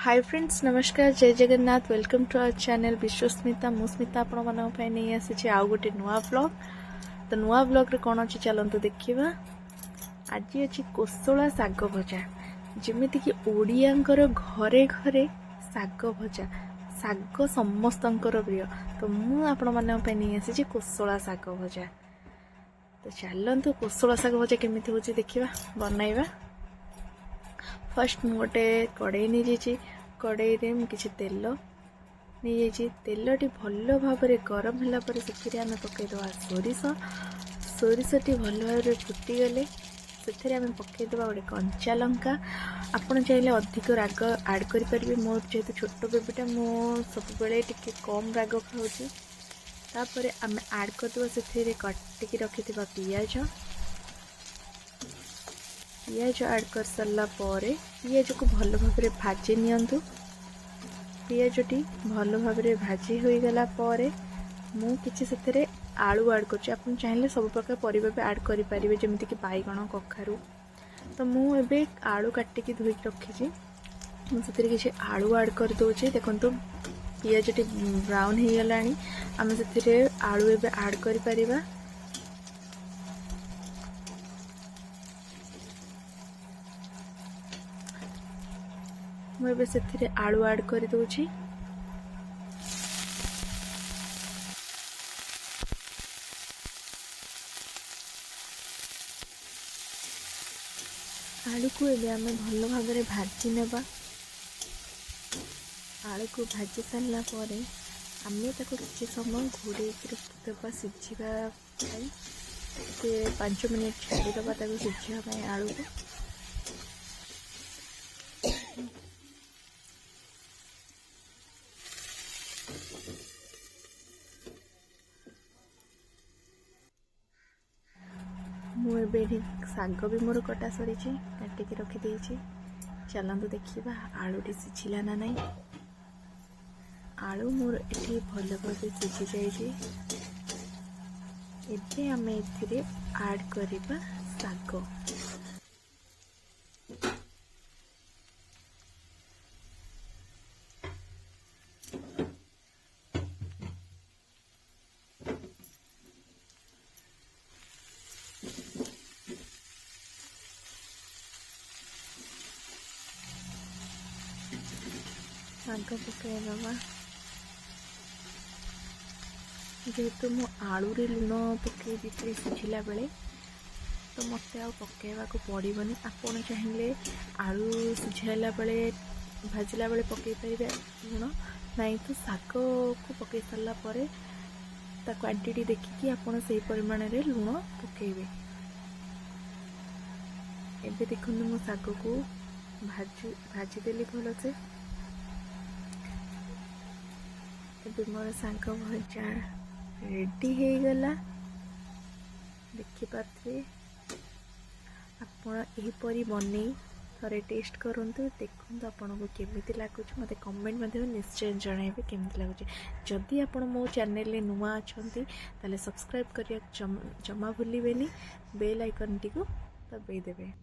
हाय friends नमस्कार जय Jagannath welcome to our channel Vishwasmita Musmita आपण मानक नहीं आसी आउ गोटे नुआ ब्लॉग तो नुआ ब्लॉग रे कौन अच्छी चलतु देखा आज अच्छी कोशला शाग भजा जमीती कि ओडियांकर घरे घरे शाग भजा शाग समस्तंकर प्रिय तो मुझे नहीं आसी कोशला शाग भजा तो चलतु कोशला शाग भजा केमी हो देखा बनइबा फर्स्ट मु गोटे कड़े नहीं कड़े किसी तेल नहीं तेलटी भल भाव गरम है आम पकईदे सोरिष सोरिषटी भल भाव फुटीगले से पकईदे गोटे कंचा लंका आपड़ चाहिए अधिक राग आड करें मोर जेहतु छोट बेबीटा मो सब टे कम राग खाऊपर आम आड करदे से कटिकी रखि पिज पिज आड कर सारा पिज को भल भाव भाजी नियंतु पिजटी भल भाव भाजी हो गला मु किछि सेथरे आलू आड कर चाहिए सब प्रकार परिबा भी आड करि परिबे जेमिति कि बाइगण कखारु तो मु एबे आलू काटिकी धोई रखी मुझे किसी आलू आड कर दूचे देखंतु पिजटी ब्राउन हो गलानी आम से आलू एबे आड करि परिबा मुझे से आलू आड कर दूची आलू को एबे आमे भल भाव भाजी नेबा आलू को भाजी सारा आम किसी समय घोड़े रखिदेवा सीझा 5 मिनट छाड़ीदबा सीझा आलू को मुझे शाग भी मोर कटा सरी काटिकी रखीदे चलतु देखा आलूटी सीझिला ना नहीं आलू मोर ये भल भाव सीझी जाइए एबे आम ए आड करवा शाग शाग पकईदबा जेहेतु मु आलू रे लुण पकई दी सीझिला बेले तो मत पकईवा को पड़ोनी आपड़ चाहिए आलू सीझाला बेले भाजिला बेले पकई पारे लुण नाई तो शाग को पकई सारा क्वांटिटी देखिकी आपड़ से परिमाण रे लुण पकईबे एबे देखुन मो शाग को भाजीदेली भल से मोर शाग भजा रेडी हो गला देखिपारे आपरी बन थे टेस्ट करूँ देखूँ आपन को केमी लगुच मत कमेंट मध्यम निश्चय जनइबे केमी लगुच जदि आप मो चैनल नुआ अच्छा ताले सब्सक्राइब करिया जमा भूलिबेनी बेल आइकन टी को दबाई देवे।